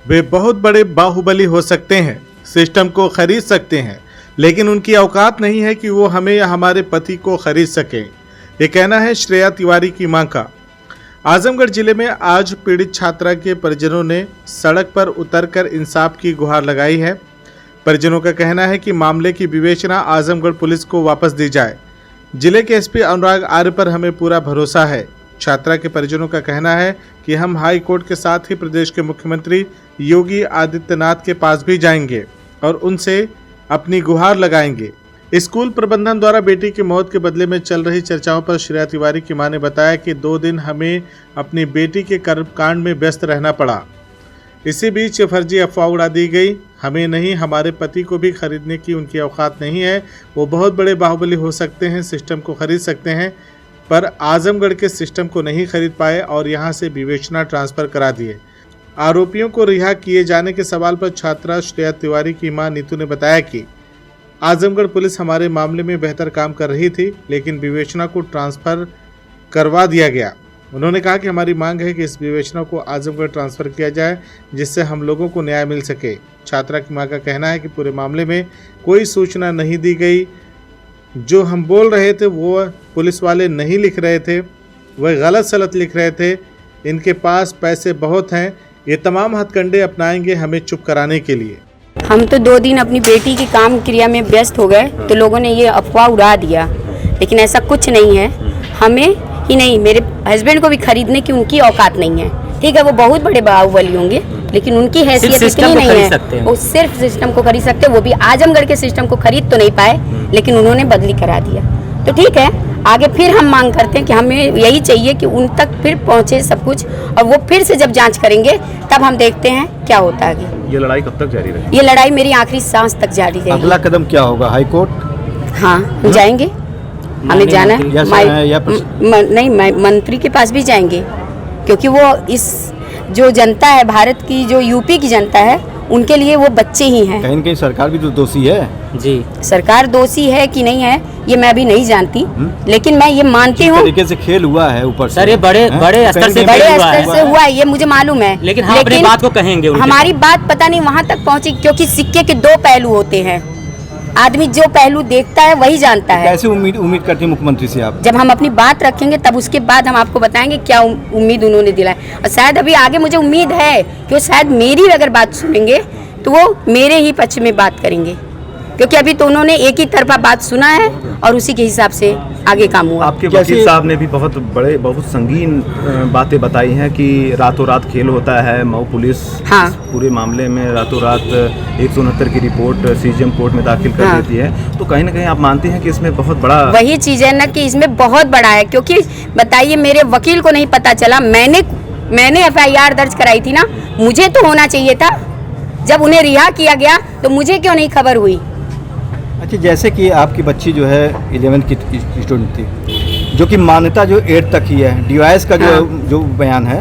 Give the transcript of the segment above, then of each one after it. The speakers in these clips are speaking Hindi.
वे बहुत बड़े बाहुबली हो सकते हैं, सिस्टम को खरीद सकते हैं, लेकिन उनकी औकात नहीं है कि वो हमें या हमारे पति को खरीद सकें। ये कहना है श्रेया तिवारी की मां का। आजमगढ़ जिले में आज पीड़ित छात्रा के परिजनों ने सड़क पर उतरकर इंसाफ की गुहार लगाई है। परिजनों का कहना है कि मामले की विवेचना आजमगढ़ पुलिस को वापस दी जाए। जिले के एसपी अनुराग आर्य पर हमें पूरा भरोसा है। छात्रा के परिजनों का कहना है कि हम हाई कोर्ट के साथ ही प्रदेश के मुख्यमंत्री योगी आदित्यनाथ के पास भी जाएंगे और उनसे अपनी गुहार लगाएंगे। स्कूल प्रबंधन द्वारा बेटी की मौत के बदले में चल रही चर्चाओं पर श्रेया तिवारी की मां ने बताया कि 2 दिन हमें अपनी बेटी के कर्मकांड में व्यस्त रहना पड़ा। इसी बीच फर्जी अफवाह उड़ा दी गई। हमें नहीं, हमारे पति को भी खरीदने की उनकी औकात नहीं है। वो बहुत बड़े बाहुबली हो सकते हैं, सिस्टम को खरीद सकते हैं, पर आजमगढ़ के सिस्टम को नहीं खरीद पाए और यहां से विवेचना ट्रांसफर करा दिए। आरोपियों को रिहा किए जाने के सवाल पर छात्रा श्रेया तिवारी की मां नीतू ने बताया कि आजमगढ़ पुलिस हमारे मामले में बेहतर काम कर रही थी, लेकिन विवेचना को ट्रांसफर करवा दिया गया। उन्होंने कहा कि हमारी मांग है कि इस विवेचना को आजमगढ़ ट्रांसफर किया जाए, जिससे हम लोगों को न्याय मिल सके। छात्रा की मां का कहना है कि पूरे मामले में कोई सूचना नहीं दी गई। जो हम बोल रहे थे वो पुलिस वाले नहीं लिख रहे थे, वह गलत सलत लिख रहे थे। इनके पास पैसे बहुत हैं, ये तमाम हथकंडे अपनाएंगे हमें चुप कराने के लिए। हम तो 2 दिन अपनी बेटी की काम क्रिया में व्यस्त हो गए तो लोगों ने ये अफवाह उड़ा दिया, लेकिन ऐसा कुछ नहीं है। हमें ही नहीं, मेरे हस्बैंड को भी खरीदने की उनकी औकात नहीं है। ठीक है, वो बहुत बड़े बाहुबली होंगे, लेकिन उनकी हैसियत इतनी नहीं है। वो सिर्फ सिस्टम को खरीद सकते, वो भी आजमगढ़ के सिस्टम को खरीद तो नहीं पाए, लेकिन उन्होंने बदली करा दिया। तो ठीक है, आगे फिर हम मांग करते हैं कि हमें यही चाहिए कि उन तक फिर पहुंचे सब कुछ, और वो फिर से जब जांच करेंगे तब हम देखते हैं क्या होता है आगे। ये लड़ाई कब तक जारी रहेगी? ये लड़ाई मेरी आखिरी सांस तक जारी रहेगी। अगला कदम क्या होगा? High court? हाँ, हम जाएंगे, हमें जाना है। नहीं, मंत्री के पास भी जाएंगे, क्योंकि वो इस जो जनता है, भारत की जो यूपी की जनता है, उनके लिए वो बच्चे ही हैं। कहीं न कहीं सरकार भी तो दोषी है। जी, सरकार दोषी है कि नहीं है ये मैं अभी नहीं जानती, लेकिन मैं ये मानती हूँ तरीके से खेल हुआ है ऊपर से। सर ये बड़े स्तर से हुआ है, ये मुझे मालूम है। लेकिन हम अपनी बात को कहेंगे, हमारी बात पता नहीं वहाँ तक पहुँची, क्योंकि सिक्के के 2 पहलू होते हैं। आदमी जो पहलू देखता है वही जानता है। कैसे उम्मीद करती है मुख्यमंत्री से आप? जब हम अपनी बात रखेंगे तब उसके बाद हम आपको बताएंगे क्या उम्मीद उन्होंने दिलाई। और शायद अभी आगे मुझे उम्मीद है कि वो शायद मेरी अगर बात सुनेंगे तो वो मेरे ही पक्ष में बात करेंगे, क्योंकि अभी तो उन्होंने एक ही तरफा बात सुना है और उसी के हिसाब से आगे काम हुआ। आपके वकील साहब ने भी बहुत संगीन बातें बताई हैं कि रातों रात खेल होता है। मऊ पुलिस पूरे मामले में रातों रात 169 की रिपोर्ट सीजीएम कोर्ट में दाखिल कर देती है। तो कहीं ना कहीं आप मानते हैं कि इसमें बहुत बड़ा वही चीज़ है ना, कि इसमें बहुत बड़ा है। क्योंकि बताइए, मेरे वकील को नहीं पता चला, मैंने FIR दर्ज कराई थी ना, मुझे तो होना चाहिए था। जब उन्हें रिहा किया गया तो मुझे क्यों नहीं खबर हुई? अच्छा, जैसे कि आपकी बच्ची जो है 11th की स्टूडेंट थी, जो कि मान्यता जो 8th तक ही है, DOS का जो बयान है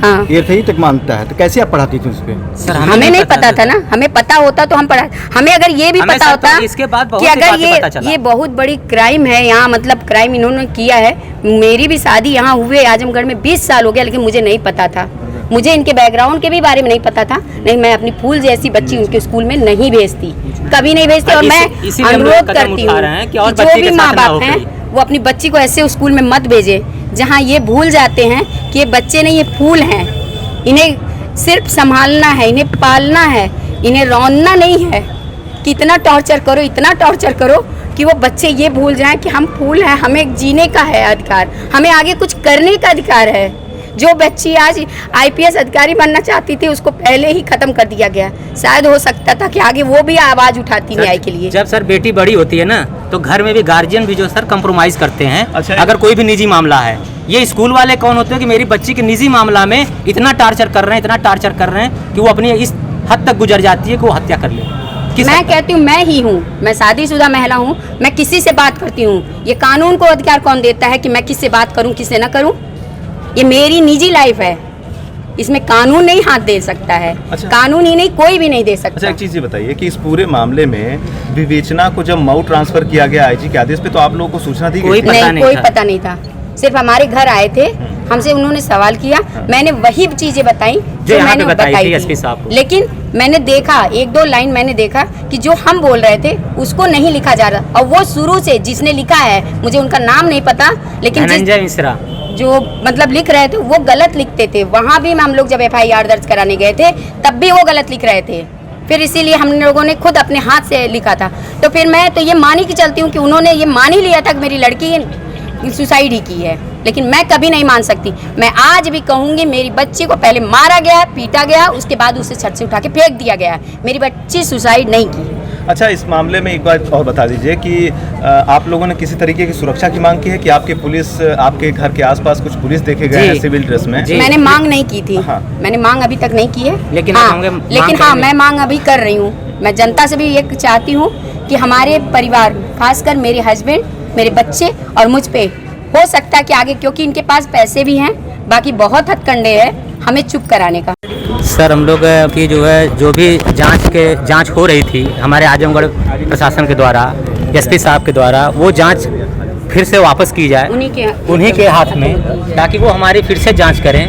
8th ही तक मानता है, तो कैसे आप पढ़ाती थी उस पर? हमें नहीं पता था ना, हमें पता होता तो हम पढ़ा। हमें अगर ये भी पता होता इसके बाद कि अगर ये बहुत बड़ी क्राइम है यहाँ, मतलब क्राइम इन्होंने किया है। मेरी भी शादी यहाँ हुए आजमगढ़ में 20 साल हो गया, लेकिन मुझे नहीं पता था। मुझे इनके बैकग्राउंड के भी बारे में नहीं पता था। नहीं, मैं अपनी फूल जैसी बच्ची उनके स्कूल में नहीं भेजती, कभी नहीं भेजती। और मैं अनुरोध करती हूँ कि जो भी माँ बाप हैं वो अपनी बच्ची को ऐसे स्कूल में मत भेजे जहाँ ये भूल जाते हैं कि ये बच्चे नहीं, ये फूल हैं। इन्हें सिर्फ संभालना है, इन्हें पालना है, इन्हें रौंदना नहीं है। कि इतना टॉर्चर करो, इतना टॉर्चर करो कि वो बच्चे ये भूल जाएं कि हम फूल हैं, हमें जीने का है अधिकार, हमें आगे कुछ करने का अधिकार है। जो बच्ची आज IPS अधिकारी बनना चाहती थी उसको पहले ही खत्म कर दिया गया। शायद हो सकता था कि आगे वो भी आवाज उठाती न्याय के लिए। जब सर बेटी बड़ी होती है ना, तो घर में भी गार्जियन भी जो सर कंप्रोमाइज करते हैं। अच्छा, अगर कोई भी निजी मामला है, ये स्कूल वाले कौन होते हैं कि मेरी बच्ची के निजी मामला में इतना टार्चर कर रहे हैं कि वो अपनी इस हद तक गुजर जाती है कि वो हत्या कर ले। मैं कहती हूँ, मैं ही हूँ, मैं शादीशुदा महिला हूँ, मैं किसी से बात करती हूँ। ये कानून को अधिकार कौन देता है कि मैं किससे बात करूँ, किससे न करूँ? ये मेरी निजी लाइफ है, इसमें कानून नहीं हाथ दे सकता है। अच्छा। कानून ही नहीं, कोई भी नहीं दे सकता। अच्छा, एक चीज़ ये बताइए कि इस पूरे मामले में विवेचना को जब मऊ ट्रांसफर किया गया IG के आदेश पे, तो आप लोगों को सूचना दी गई? कोई पता नहीं था। सिर्फ हमारे घर आए थे, हमसे उन्होंने सवाल किया, मैंने वही चीजें बताई जो मैंने बताई थी एसपी साहब को। लेकिन मैंने देखा 1-2 लाइन मैंने देखा कि जो हम बोल रहे थे उसको नहीं लिखा जा रहा, और वो शुरू से जिसने लिखा है, मुझे उनका नाम नहीं पता, लेकिन धनंजय मिश्रा जो मतलब लिख रहे थे वो गलत लिखते थे। वहाँ भी हम लोग जब FIR दर्ज कराने गए थे तब भी वो गलत लिख रहे थे, फिर इसीलिए हम लोगों ने खुद अपने हाथ से लिखा था। तो फिर मैं तो ये मान के चलती हूँ कि उन्होंने ये मान ही लिया था कि मेरी लड़की सुसाइड ही की है, लेकिन मैं कभी नहीं मान सकती। मैं आज भी कहूँगी मेरी बच्ची को पहले मारा गया, पीटा गया, उसके बाद उसे छत से उठा के फेंक दिया गया। मेरी बच्ची सुसाइड नहीं की। अच्छा, इस मामले में एक बात और बता दीजिए कि आप लोगों ने किसी तरीके की सुरक्षा की मांग की है कि आपके पुलिस, आपके घर के आसपास कुछ पुलिस देखे गए हैं सिविल ड्रेस में? मैंने मांग नहीं की थी। हाँ। मैंने मांग अभी तक नहीं की है, लेकिन हाँ मैं मांग अभी कर रही हूँ। मैं जनता से भी ये चाहती हूँ कि हमारे परिवार, खासकर मेरे हस्बैंड, मेरे बच्चे और मुझ पे हो सकता है कि आगे, क्योंकि इनके पास पैसे भी हैं, बाकी बहुत हथकंडे हैं हमें चुप कराने का। सर, हम लोग की जो है, जो भी जांच हो रही थी हमारे आजमगढ़ प्रशासन के द्वारा, एसपी साहब के द्वारा, वो जांच फिर से वापस की जाए उन्हीं के हाथ में, ताकि वो हमारी फिर से जांच करें।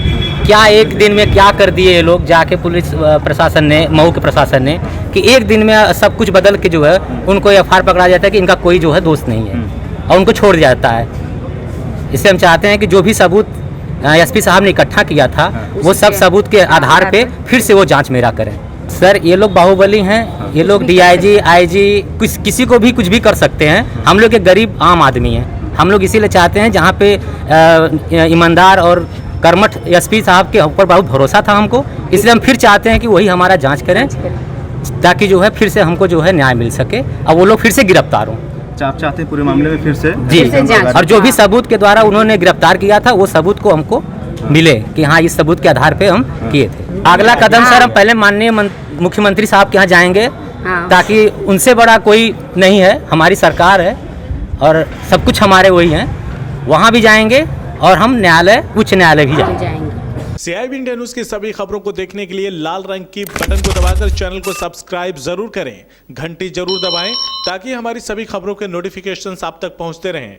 क्या एक दिन में क्या कर दिए ये लोग, जाके पुलिस प्रशासन ने, मऊ के प्रशासन ने, कि एक दिन में सब कुछ बदल के जो है उनको FIR पकड़ा जाता है कि इनका कोई जो है दोस्त नहीं है, और उनको छोड़ दिया जाता है। इसलिए हम चाहते हैं कि जो भी सबूत एसपी साहब ने इकट्ठा किया था, वो सब सबूत के आधार पे फिर से वो जांच मेरा करें। सर, ये लोग बाहुबली हैं, ये लोग DIG, IG, किसी को भी कुछ भी कर सकते हैं। हम लोग एक गरीब आम आदमी हैं, हम लोग इसीलिए चाहते हैं, जहाँ पे ईमानदार और कर्मठ एसपी साहब के ऊपर बहुत भरोसा था हमको, इसलिए हम फिर चाहते हैं कि वही हमारा जाँच करें, ताकि जो है फिर से हमको जो है न्याय मिल सके और वो लोग फिर से गिरफ्तार हों। आप चाहते हैं पूरे मामले में फिर से जी, और जो भी सबूत के द्वारा उन्होंने गिरफ्तार किया था, वो सबूत को हमको मिले कि हाँ, इस सबूत के आधार पे हम किए थे। अगला कदम सर, हम पहले माननीय मुख्यमंत्री साहब के यहाँ जाएंगे, ताकि उनसे बड़ा कोई नहीं है, हमारी सरकार है और सब कुछ हमारे वही हैं, वहाँ भी जाएंगे और हम न्यायालय, उच्च न्यायालय भी जाएंगे। CIB इंडिया न्यूज की सभी खबरों को देखने के लिए लाल रंग की बटन को दबाकर चैनल को सब्सक्राइब जरूर करें, घंटी जरूर दबाएं, ताकि हमारी सभी खबरों के नोटिफिकेशंस आप तक पहुंचते रहें।